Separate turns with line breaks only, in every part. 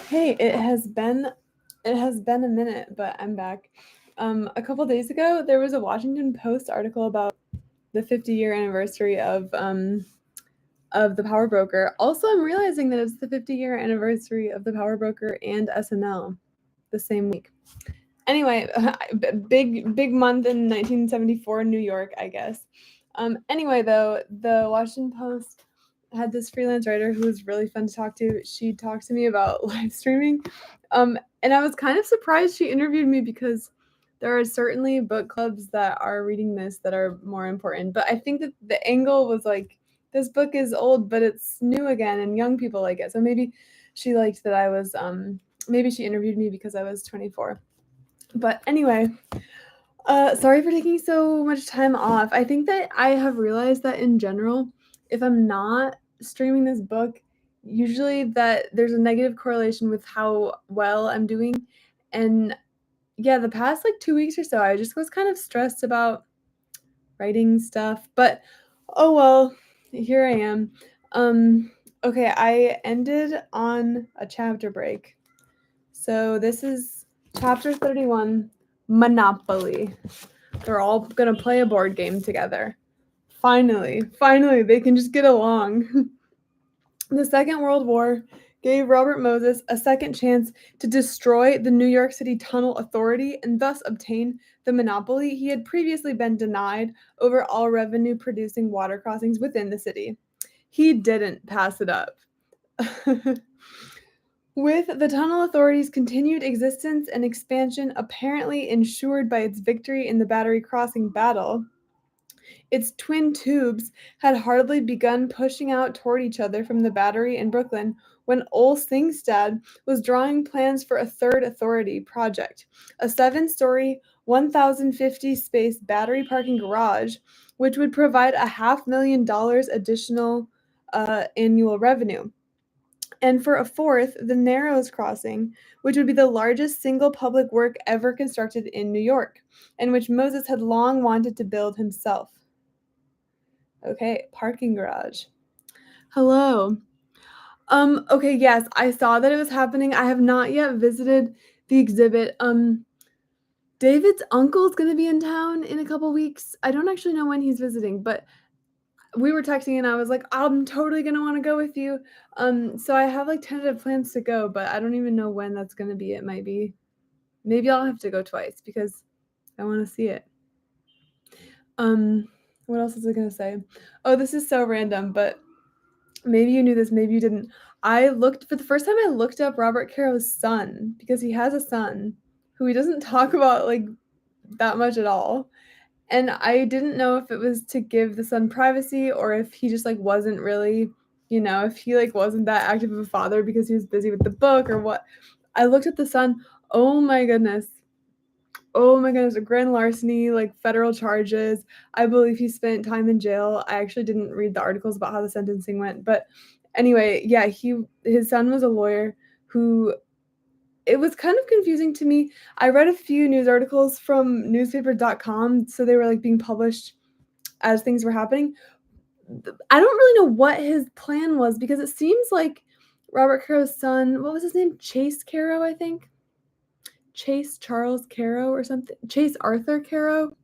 Hey, it has been a minute, but I'm back. A couple days ago, there was a Washington Post article about the 50-year anniversary of the Power Broker. Also, I'm realizing that it's the 50-year anniversary of the Power Broker and SNL the same week. Anyway, big month in 1974 in New York, I guess. Anyway, though, the Washington Post had this freelance writer who was really fun to talk to. She talked to me about live streaming, and I was kind of surprised she interviewed me because there are certainly book clubs that are reading this that are more important. But I think that the angle was like, this book is old, but it's new again, and young people like it. So maybe she liked that I was. Maybe she interviewed me because I was 24. But anyway, sorry for taking so much time off. I think that I have realized that in general, if I'm not streaming this book, usually that there's a negative correlation with how well I'm doing. And yeah, the past like 2 weeks or so, I just was kind of stressed about writing stuff. But oh well, here I am. Okay, I ended on a chapter break. So this is chapter 31, Monopoly. They're all gonna play a board game together. Finally, they can just get along. The Second World War gave Robert Moses a second chance to destroy the New York City Tunnel Authority and thus obtain the monopoly he had previously been denied over all revenue producing water crossings within the city. He didn't pass it up. With the Tunnel Authority's continued existence and expansion apparently ensured by its victory in the Battery Crossing battle, its twin tubes had hardly begun pushing out toward each other from the Battery in Brooklyn when Ole Singstad was drawing plans for a third authority project, a 7-story, 1,050 space battery parking garage, which would provide a $500,000 additional annual revenue. And for a fourth, the Narrows Crossing, which would be the largest single public work ever constructed in New York, and which Moses had long wanted to build himself. Okay, parking garage. Hello. Okay, yes, I saw that it was happening. I have not yet visited the exhibit. David's uncle's gonna be in town in a couple weeks. I don't actually know when he's visiting, but we were texting and I was like, I'm totally gonna want to go with you. So I have like tentative plans to go, but I don't even know when that's gonna be. It might be, maybe I'll have to go twice because I want to see it. What else was I gonna say? Oh, this is so random, but maybe you knew this, maybe you didn't. I looked for the first time I looked up Robert Caro's son because he has a son who he doesn't talk about like that much at all. And I didn't know if it was to give the son privacy or if he just like wasn't really, if he like wasn't that active of a father because he was busy with the book or what. I looked at the son. Oh my goodness. Oh my goodness, a grand larceny, like federal charges. I believe he spent time in jail. I actually didn't read the articles about how the sentencing went, but anyway, yeah, his son was a lawyer who, it was kind of confusing to me. I read a few news articles from newspaper.com, so they were like being published as things were happening. I don't really know what his plan was because it seems like Robert Caro's son, what was his name? Chase Caro, I think. Chase Charles Caro or something. Chase Arthur Caro.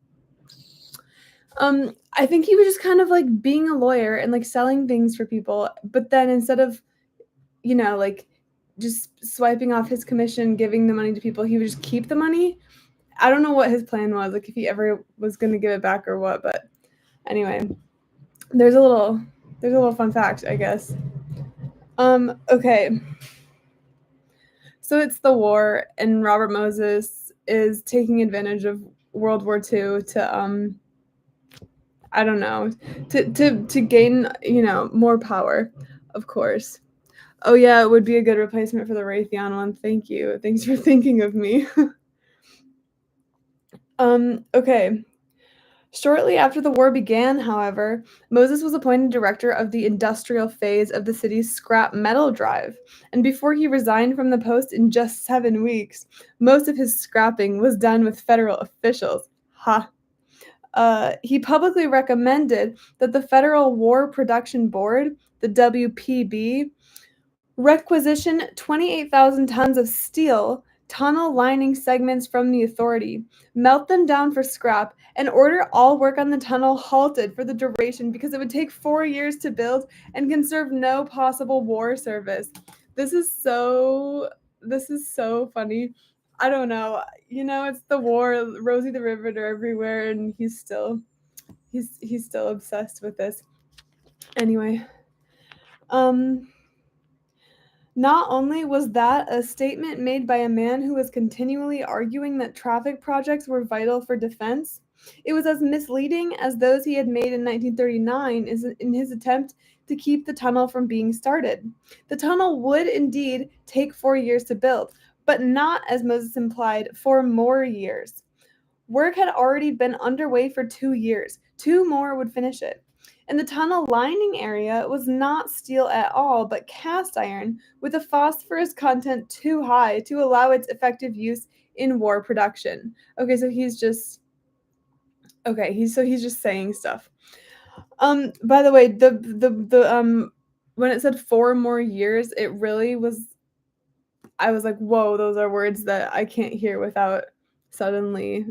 I think he was just kind of like being a lawyer and like selling things for people, but then instead of, like just swiping off his commission, giving the money to people, he would just keep the money. I don't know what his plan was, like if he ever was going to give it back or what, but anyway, there's a little fun fact, I guess. Okay. So it's the war and Robert Moses is taking advantage of World War II to I don't know, to gain, more power, of course. Oh yeah, it would be a good replacement for the Raytheon one. Thank you. Thanks for thinking of me. Okay. Shortly after the war began, however, Moses was appointed director of the industrial phase of the city's scrap metal drive, and before he resigned from the post in just 7 weeks, most of his scrapping was done with federal officials. Ha! He publicly recommended that the Federal War Production Board, the WPB, requisition 28,000 tons of steel, tunnel lining segments from the authority, melt them down for scrap, and order all work on the tunnel halted for the duration because it would take 4 years to build and can serve no possible war service. This is so this is so funny. I don't know. It's the war, Rosie the Riveter everywhere, and he's still obsessed with this. Anyway, um not only was that a statement made by a man who was continually arguing that traffic projects were vital for defense, it was as misleading as those he had made in 1939 in his attempt to keep the tunnel from being started. The tunnel would indeed take 4 years to build, but not, as Moses implied, 4 more years. Work had already been underway for 2 years. 2 more would finish it. And the tunnel lining area was not steel at all, but cast iron with a phosphorus content too high to allow its effective use in war production. Okay, so he's just saying stuff. By the way, the when it said 4 more years, it really was. I was like, whoa, those are words that I can't hear without suddenly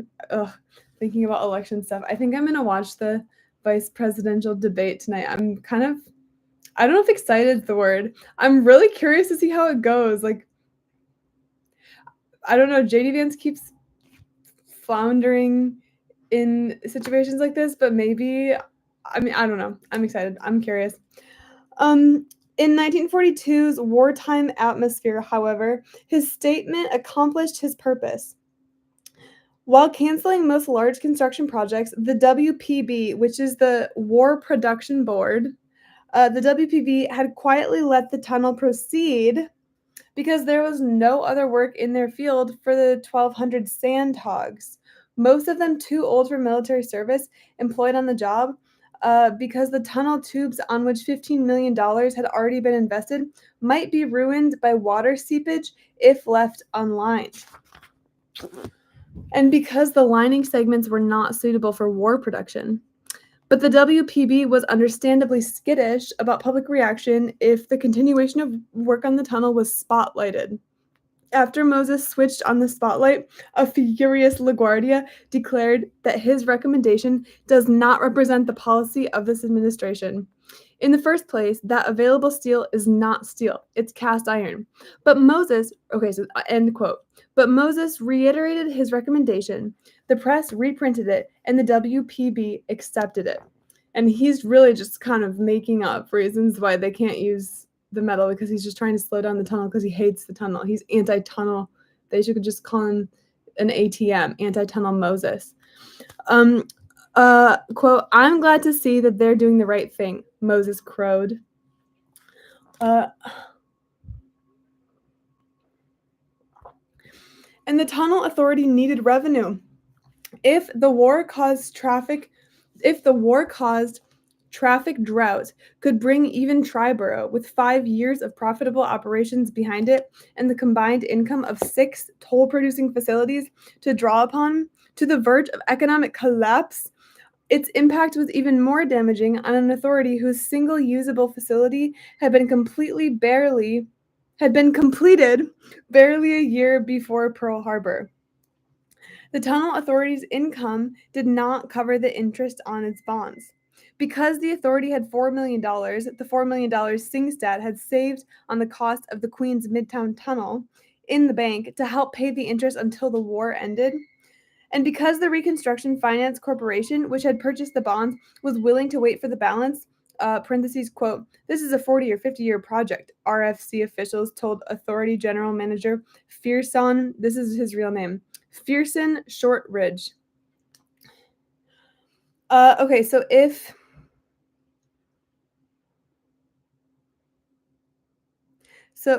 thinking about election stuff. I think I'm gonna watch the vice presidential debate tonight. I don't know if excited is the word. I'm really curious to see how it goes. Like, I don't know, JD Vance keeps floundering in situations like this, but maybe, I don't know. I'm excited. I'm curious. In 1942's wartime atmosphere, however, his statement accomplished his purpose. While canceling most large construction projects, the WPB, which is the War Production Board, the WPB had quietly let the tunnel proceed because there was no other work in their field for the 1,200 sandhogs, most of them too old for military service, employed on the job, because the tunnel tubes on which $15 million had already been invested might be ruined by water seepage if left unlined. And because the lining segments were not suitable for war production. But the WPB was understandably skittish about public reaction if the continuation of work on the tunnel was spotlighted. After Moses switched on the spotlight, a furious LaGuardia declared that his recommendation does not represent the policy of this administration. In the first place, that available steel is not steel, it's cast iron. But Moses, end quote. But Moses reiterated his recommendation. The press reprinted it, and the WPB accepted it. And he's really just kind of making up reasons why they can't use the metal because he's just trying to slow down the tunnel because he hates the tunnel. He's anti-tunnel. They should just call him an ATM, anti-tunnel Moses. Quote, I'm glad to see that they're doing the right thing, Moses crowed. And the tunnel authority needed revenue. If the war caused traffic drought could bring even Triborough, with 5 years of profitable operations behind it and the combined income of 6 toll-producing facilities to draw upon, to the verge of economic collapse, its impact was even more damaging on an authority whose single usable facility had been completed barely a year before Pearl Harbor. The tunnel authority's income did not cover the interest on its bonds. Because the authority had $4 million, the $4 million Singstad had saved on the cost of the Queens Midtown Tunnel in the bank to help pay the interest until the war ended. And because the Reconstruction Finance Corporation, which had purchased the bonds, was willing to wait for the balance, quote, this is a 40 or 50-year project, RFC officials told Authority General Manager Fearson, this is his real name, Fearson Shortridge. So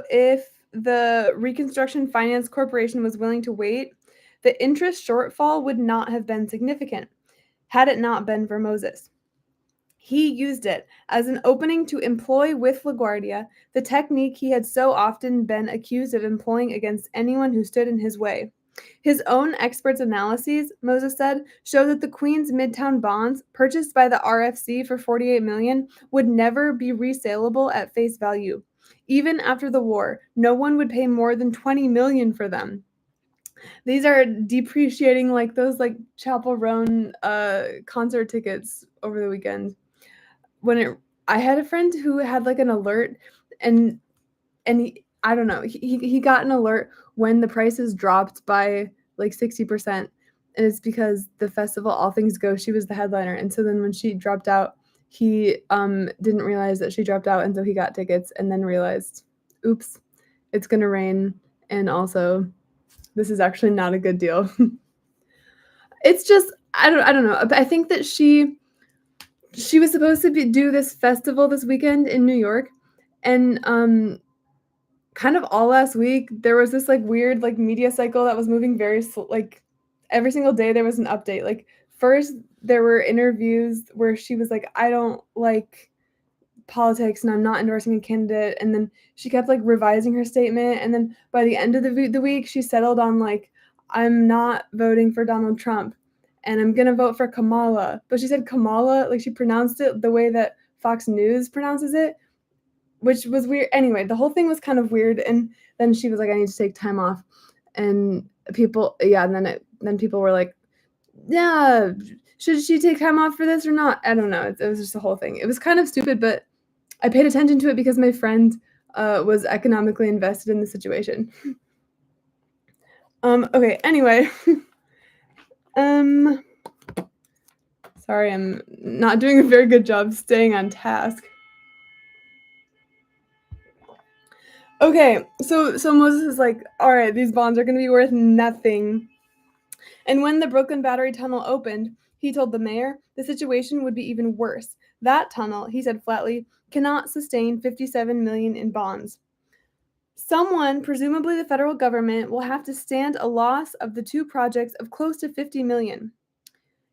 if the Reconstruction Finance Corporation was willing to wait, the interest shortfall would not have been significant, had it not been for Moses. He used it as an opening to employ with LaGuardia the technique he had so often been accused of employing against anyone who stood in his way. His own experts' analyses, Moses said, show that the Queens Midtown bonds, purchased by the RFC for $48 million, would never be resaleable at face value. Even after the war, no one would pay more than $20 million for them. These are depreciating like those like Chapel Roan concert tickets over the weekend. I had a friend who had like an alert, and I don't know, he got an alert when the prices dropped by like 60%, and it's because the festival All Things Go, she was the headliner, and so then when she dropped out, he didn't realize that she dropped out, and so he got tickets and then realized, oops, it's gonna rain, and also this is actually not a good deal. It's just I don't know. I think that she was supposed to do this festival this weekend in New York, and kind of all last week there was this like weird like media cycle that was moving very like every single day there was an update. Like first there were interviews where she was like, I don't like politics and I'm not endorsing a candidate, and then she kept like revising her statement, and then by the end of the week she settled on like, I'm not voting for Donald Trump and I'm gonna vote for Kamala. But she said Kamala, like she pronounced it the way that Fox News pronounces it, which was weird. Anyway, the whole thing was kind of weird, and then she was like, I need to take time off, and then people were like, yeah, should she take time off for this or not? I don't know. It was just a whole thing. It was kind of stupid, but I paid attention to it because my friend was economically invested in the situation. Okay, anyway. Sorry, I'm not doing a very good job staying on task. Okay, so Moses is like, all right, these bonds are going to be worth nothing. And when the Brooklyn Battery Tunnel opened, he told the mayor the situation would be even worse. That tunnel, he said flatly, cannot sustain $57 million in bonds. Someone, presumably the federal government, will have to stand a loss of the two projects of close to $50 million.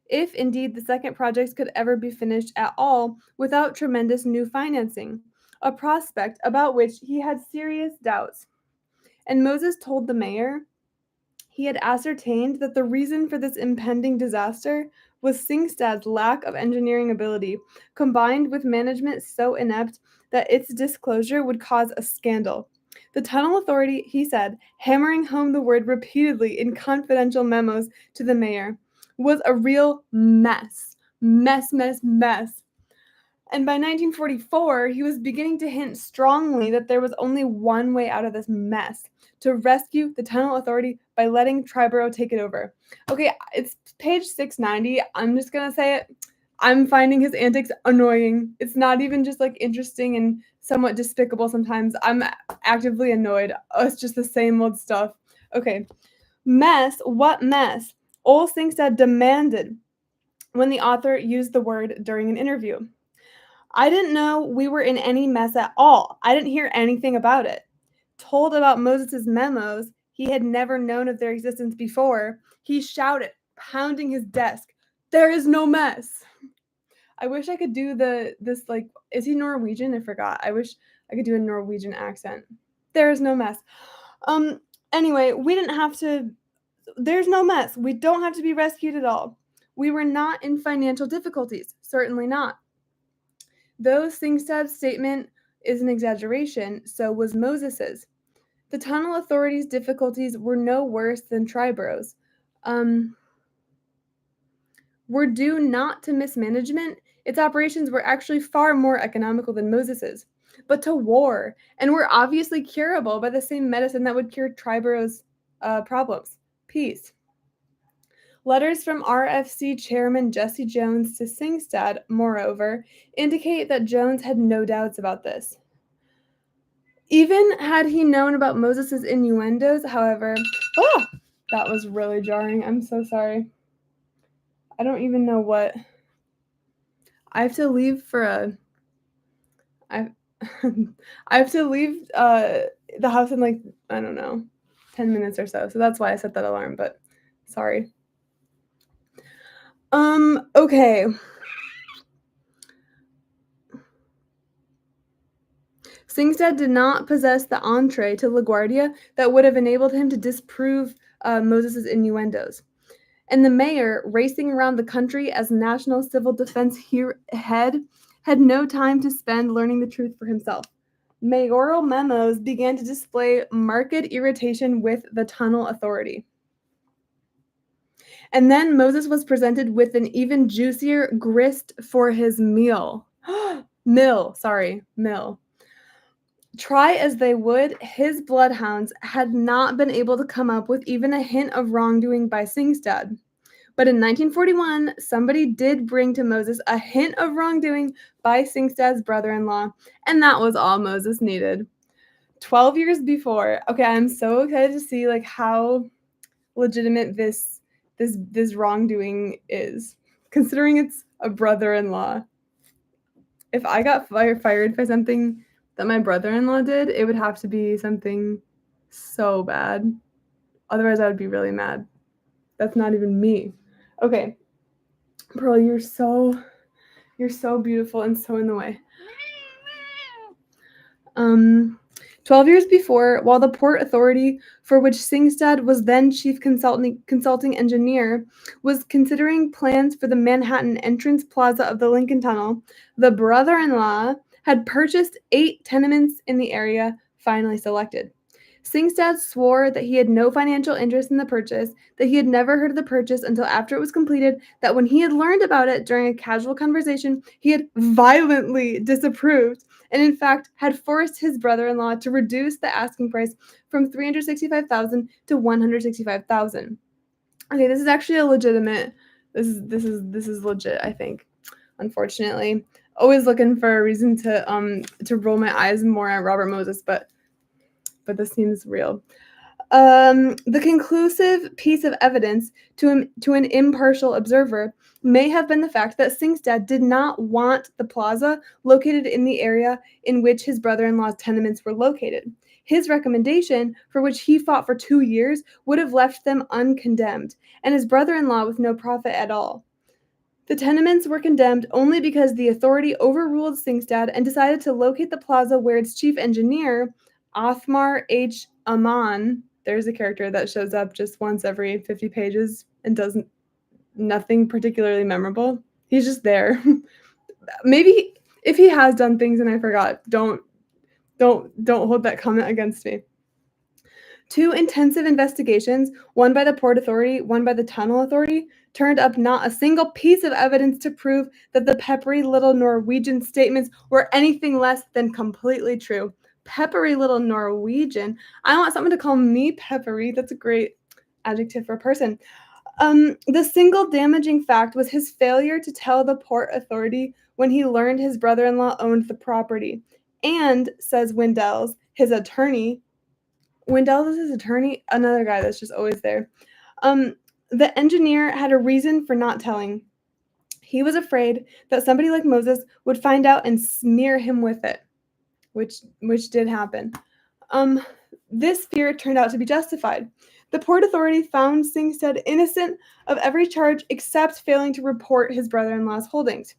If indeed the second project could ever be finished at all without tremendous new financing, a prospect about which he had serious doubts. And Moses told the mayor he had ascertained that the reason for this impending disaster was Singstad's lack of engineering ability, combined with management so inept that its disclosure would cause a scandal. The Tunnel Authority, he said, hammering home the word repeatedly in confidential memos to the mayor, was a real mess. Mess. And by 1944, he was beginning to hint strongly that there was only one way out of this mess: to rescue the Tunnel Authority by letting Triborough take it over. Okay, it's page 690. I'm just going to say it. I'm finding his antics annoying. It's not even just like interesting and somewhat despicable sometimes. I'm actively annoyed. Oh, it's just the same old stuff. Okay. Mess? What mess? Ole Singstad demanded when the author used the word during an interview. I didn't know we were in any mess at all. I didn't hear anything about it. Told about Moses's memos, he had never known of their existence before, he shouted, pounding his desk, "There is no mess." I wish I could do this like, is he Norwegian? I forgot. I wish I could do a Norwegian accent. There is no mess. Anyway, we didn't have to, there's no mess. We don't have to be rescued at all. We were not in financial difficulties. Certainly not. Though Singstad's statement is an exaggeration, so was Moses's. The Tunnel Authority's difficulties were no worse than Triborough's. Were due not to mismanagement. Its operations were actually far more economical than Moses's, but to war, and were obviously curable by the same medicine that would cure Triborough's problems: peace. Letters from RFC chairman Jesse Jones to Singstad, moreover, indicate that Jones had no doubts about this. Even had he known about Moses's innuendos, however, that was really jarring. I'm so sorry. I don't even know what. I have to leave for a. I have to leave the house in like, I don't know, 10 minutes or so. So that's why I set that alarm. But sorry. Okay. Singstad did not possess the entree to LaGuardia that would have enabled him to disprove Moses's innuendos. And the mayor, racing around the country as national civil defense head, had no time to spend learning the truth for himself. mayoral memos began to display marked irritation with the tunnel authority. And then Moses was presented with an even juicier grist for his meal. Mill. Try as they would, his bloodhounds had not been able to come up with even a hint of wrongdoing by Singstad. But in 1941, somebody did bring to Moses a hint of wrongdoing by Singstad's brother-in-law, and that was all Moses needed. 12 years before. Okay, I'm so excited to see like how legitimate this wrongdoing is, considering it's a brother-in-law. If I got fired by something that my brother-in-law did, it would have to be something so bad. Otherwise, I would be really mad. That's not even me. Okay, Pearl, you're so beautiful and so in the way. 12 years before, while the Port Authority, for which Singstad was then chief consulting engineer, was considering plans for the Manhattan entrance plaza of the Lincoln Tunnel, the brother-in-law had purchased 8 tenements in the area finally selected. Singstad swore that he had no financial interest in the purchase, that he had never heard of the purchase until after it was completed, that when he had learned about it during a casual conversation, he had violently disapproved, and in fact had forced his brother-in-law to reduce the asking price from $365,000 to $165,000. Okay, this is actually a legitimate. This is legit, I think. Unfortunately, always looking for a reason to roll my eyes more at Robert Moses, but this seems real. The conclusive piece of evidence to an impartial observer may have been the fact that Singstad did not want the plaza located in the area in which his brother-in-law's tenements were located. His recommendation, for which he fought for 2 years, would have left them uncondemned, and his brother-in-law with no profit at all. The tenements were condemned only because the authority overruled Singstad and decided to locate the plaza where its chief engineer, Othmar H. Amon, there's a character that shows up just once every 50 pages and does nothing particularly memorable. He's just there. Maybe if he has done things and I forgot, don't hold that comment against me. 2 intensive investigations, one by the Port Authority, one by the Tunnel Authority, turned up not a single piece of evidence to prove that the peppery little Norwegian statements were anything less than completely true. Peppery little Norwegian. I want someone to call me peppery. That's a great adjective for a person. The single damaging fact was his failure to tell the Port Authority when he learned his brother-in-law owned the property. And, says Windels, his attorney, Wendell is his attorney, another guy that's just always there. The engineer had a reason for not telling. He was afraid that somebody like Moses would find out and smear him with it, which did happen. This fear turned out to be justified. The Port Authority found Singstad innocent of every charge except failing to report his brother-in-law's holdings,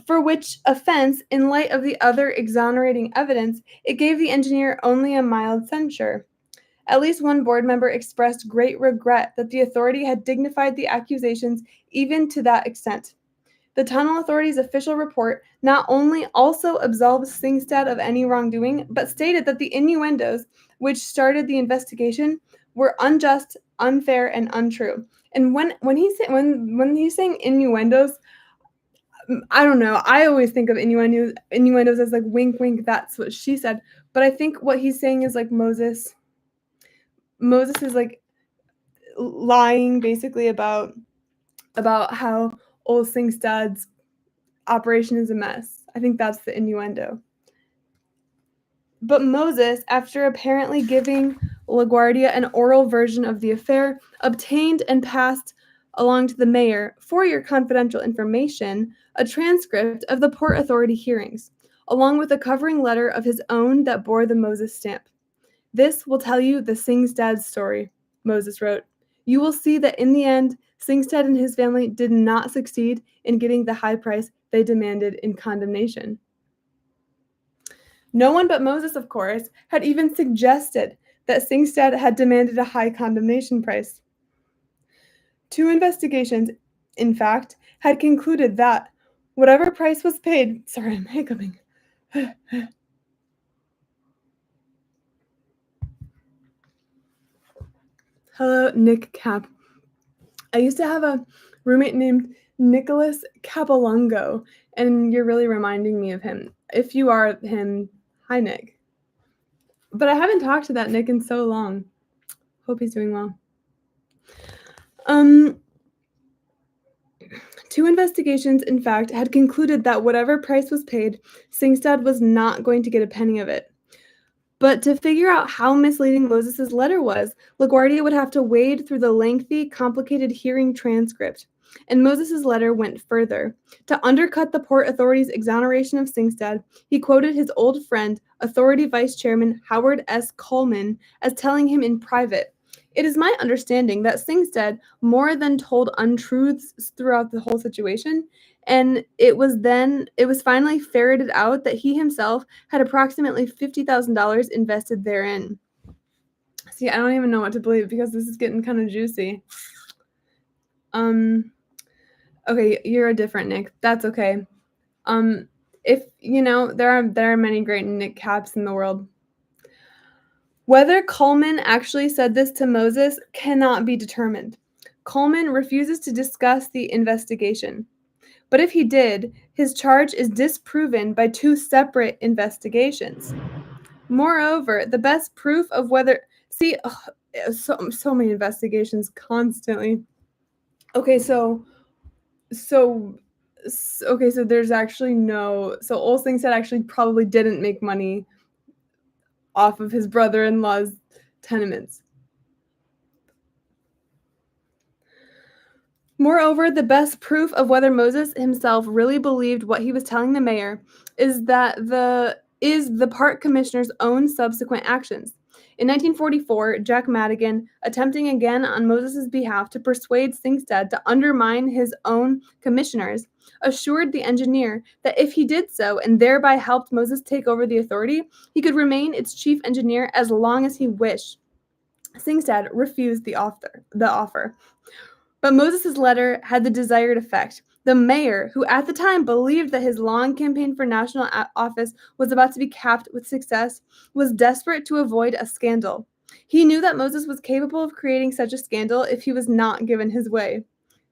for which offense, in light of the other exonerating evidence, it gave the engineer only a mild censure. At least one board member expressed great regret that the authority had dignified the accusations even to that extent. The Tunnel Authority's official report not only also absolved Singstad of any wrongdoing, but stated that the innuendos which started the investigation were unjust, unfair, and untrue. And when he's saying innuendos, I don't know. I always think of innuendos as like wink, wink. That's what she said. But I think what he's saying is like Moses is like lying basically about how old Singstad's operation is a mess. I think that's the innuendo. But Moses, after apparently giving LaGuardia an oral version of the affair, obtained and passed along to the mayor, for your confidential information, a transcript of the Port Authority hearings, along with a covering letter of his own that bore the Moses stamp. This will tell you the Singstad story, Moses wrote. You will see that in the end, Singstad and his family did not succeed in getting the high price they demanded in condemnation. No one but Moses, of course, had even suggested that Singstad had demanded a high condemnation price. 2 investigations, in fact, had concluded that whatever price was paid, sorry, I'm hiccuping, Hello, Nick Cap. I used to have a roommate named Nicholas Capolungo, and you're really reminding me of him. If you are him, hi, Nick. But I haven't talked to that Nick in so long. Hope he's doing well. Two investigations, in fact, had concluded that whatever price was paid, Singstad was not going to get a penny of it. But to figure out how misleading Moses's letter was, LaGuardia would have to wade through the lengthy, complicated hearing transcript. And Moses's letter went further. To undercut the Port Authority's exoneration of Singstad, he quoted his old friend, Authority Vice Chairman Howard S. Coleman, as telling him in private, "It is my understanding that Singstad more than told untruths throughout the whole situation, and it was finally ferreted out that he himself had approximately $50,000 invested therein." See, I don't even know what to believe because this is getting kind of juicy. Okay, you're a different Nick. That's okay. If there are many great Nick Caps in the world. Whether Coleman actually said this to Moses cannot be determined. Coleman refuses to discuss the investigation. But if he did, his charge is disproven by two separate investigations. Moreover, the best proof of whether so many investigations constantly. Okay, so there's actually Olsing said actually probably didn't make money off of his brother-in-law's tenements. Moreover, the best proof of whether Moses himself really believed what he was telling the mayor is the park commissioner's own subsequent actions. In 1944, Jack Madigan, attempting again on Moses's behalf to persuade Singstad to undermine his own commissioners, assured the engineer that if he did so and thereby helped Moses take over the authority, he could remain its chief engineer as long as he wished. Singstad refused the offer. But Moses's letter had the desired effect. The mayor, who at the time believed that his long campaign for national office was about to be capped with success, was desperate to avoid a scandal. He knew that Moses was capable of creating such a scandal if he was not given his way.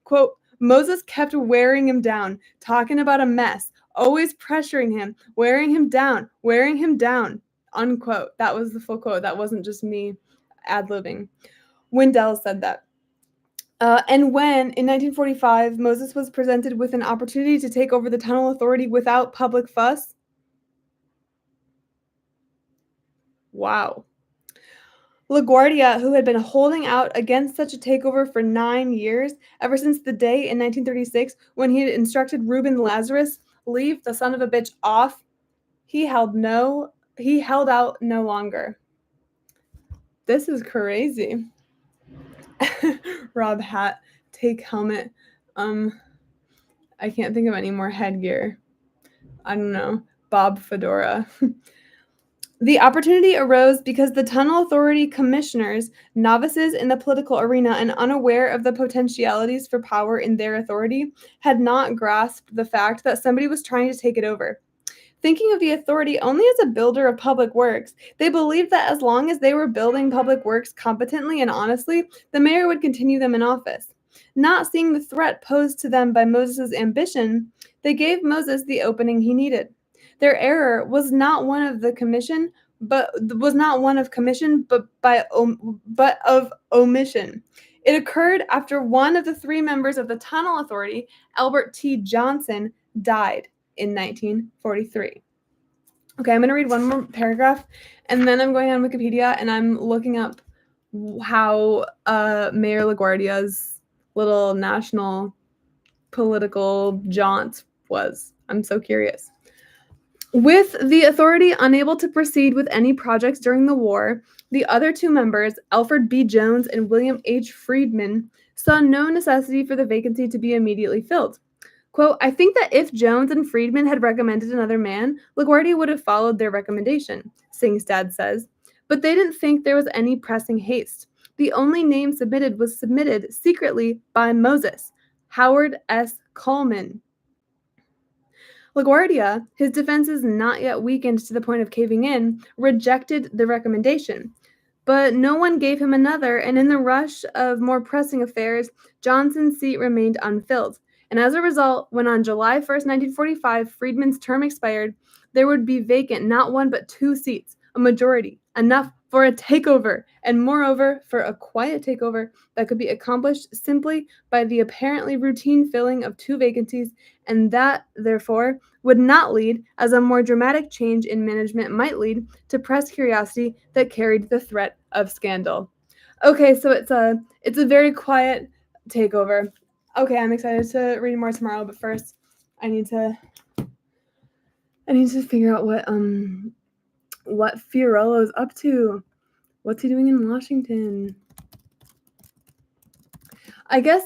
Quote, Moses kept wearing him down, talking about a mess, always pressuring him, wearing him down, unquote. That was the full quote. That wasn't just me ad-libbing. Wendell said that. And when, in 1945, Moses was presented with an opportunity to take over the tunnel authority without public fuss, wow. LaGuardia, who had been holding out against such a takeover for 9 years, ever since the day in 1936 when he had instructed Reuben Lazarus, leave the son of a bitch off, he held out no longer. This is crazy. Rob hat, take helmet. I can't think of any more headgear. I don't know. Bob fedora. The opportunity arose because the Tunnel Authority commissioners, novices in the political arena and unaware of the potentialities for power in their authority, had not grasped the fact that somebody was trying to take it over. Thinking of the authority only as a builder of public works, they believed that as long as they were building public works competently and honestly, the mayor would continue them in office. Not seeing the threat posed to them by Moses' ambition, they gave Moses the opening he needed. Their error was not one of commission, but of omission. It occurred after one of the three members of the Tunnel Authority, Albert T. Johnson, died in 1943. Okay, I'm going to read one more paragraph, and then I'm going on Wikipedia, and I'm looking up how Mayor LaGuardia's little national political jaunt was. I'm so curious. With the authority unable to proceed with any projects during the war, the other two members, Alfred B. Jones and William H. Friedman, saw no necessity for the vacancy to be immediately filled. Quote, I think that if Jones and Friedman had recommended another man, LaGuardia would have followed their recommendation, Singstad says. But they didn't think there was any pressing haste. The only name submitted was submitted secretly by Moses, Howard S. Coleman. LaGuardia, his defenses not yet weakened to the point of caving in, rejected the recommendation. but no one gave him another, and in the rush of more pressing affairs, Johnson's seat remained unfilled. And as a result, when on July 1st, 1945, Friedman's term expired, there would be vacant not one but two seats, a majority, enough for a takeover, and moreover, for a quiet takeover that could be accomplished simply by the apparently routine filling of two vacancies, and that, therefore, would not lead, as a more dramatic change in management might lead, to press curiosity that carried the threat of scandal. Okay, so it's a very quiet takeover. Okay, I'm excited to read more tomorrow, but first I need to figure out what Fiorello's up to. What's he doing in Washington? I guess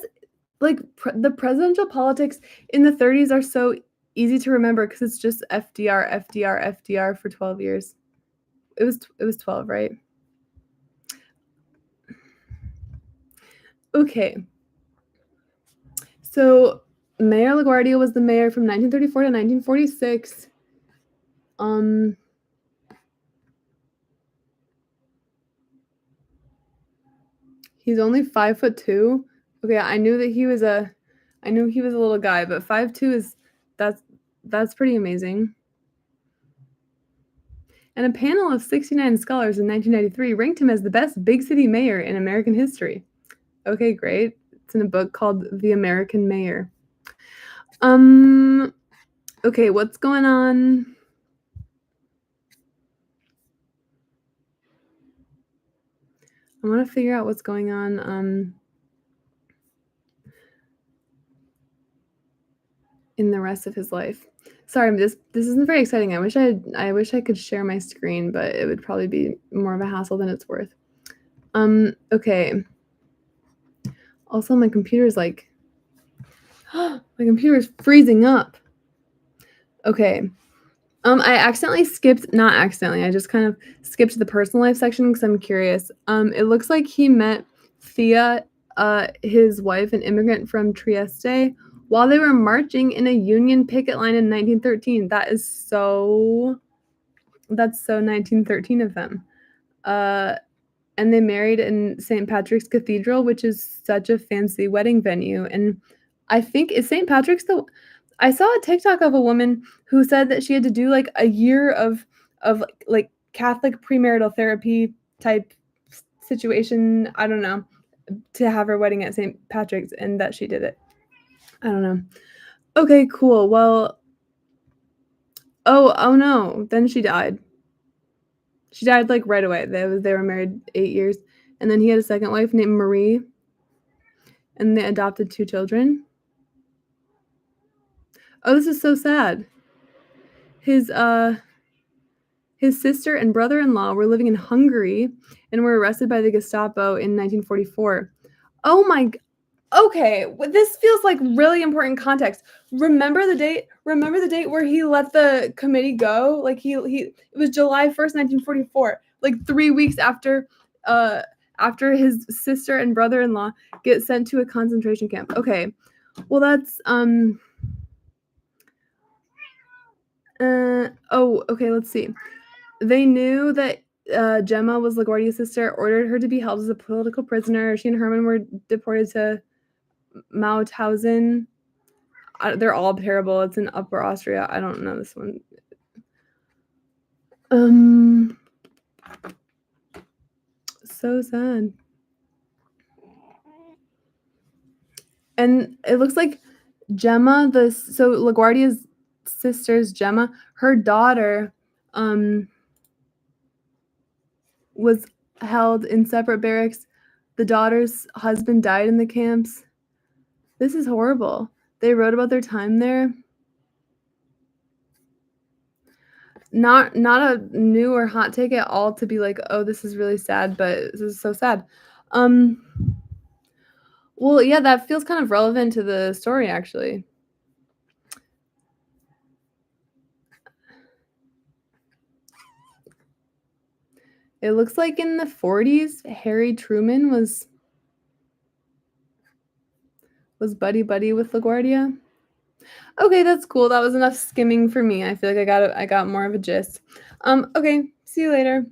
like the presidential politics in the 30s are so easy to remember because it's just FDR, FDR, FDR for 12 years. It was 12, right? Okay. So Mayor LaGuardia was the mayor from 1934 to 1946. He's only 5'2". Okay, I knew he was a little guy, but 5'2" is that's pretty amazing. And a panel of 69 scholars in 1993 ranked him as the best big city mayor in American history. Okay, great. It's in a book called The American Mayor. Okay, what's going on? I want to figure out what's going on in the rest of his life. Sorry, this isn't very exciting. I wish I could share my screen, but it would probably be more of a hassle than it's worth. Okay. Also, my computer's like my computer's freezing up. Okay. I accidentally skipped, not accidentally, I just kind of skipped the personal life section because I'm curious. It looks like he met Thea, his wife, an immigrant from Trieste, while they were marching in a Union picket line in 1913. That's so 1913 of them. And they married in St. Patrick's Cathedral, which is such a fancy wedding venue. And I think is St. Patrick's the I saw a TikTok of a woman who said that she had to do like a year of like Catholic premarital therapy type situation, I don't know, to have her wedding at St. Patrick's, and that she did it. I don't know. Okay, cool. Well, oh no, then she died. She died like right away. They were married 8 years, and then he had a second wife named Marie, and they adopted 2 children. Oh, this is so sad. His sister and brother-in-law were living in Hungary and were arrested by the Gestapo in 1944. Oh my Okay, this feels like really important context. Remember the date where he let the committee go? Like it was July 1st, 1944. Like 3 weeks after his sister and brother-in-law get sent to a concentration camp. Okay. Well, that's okay, let's see. They knew that Gemma was LaGuardia's sister, ordered her to be held as a political prisoner. She and Herman were deported to Mauthausen. They're all terrible. It's in Upper Austria. I don't know this one. So sad. And it looks like Gemma, so LaGuardia's sister's Gemma, her daughter, was held in separate barracks. The daughter's husband died in the camps. This is horrible. They wrote about their time there. Not a new or hot take at all to be like, oh, this is really sad, but this is so sad. Well, yeah, that feels kind of relevant to the story, actually. It looks like in the 40s, Harry Truman was buddy with LaGuardia. Okay, that's cool. That was enough skimming for me. I feel like I got more of a gist. Okay, see you later.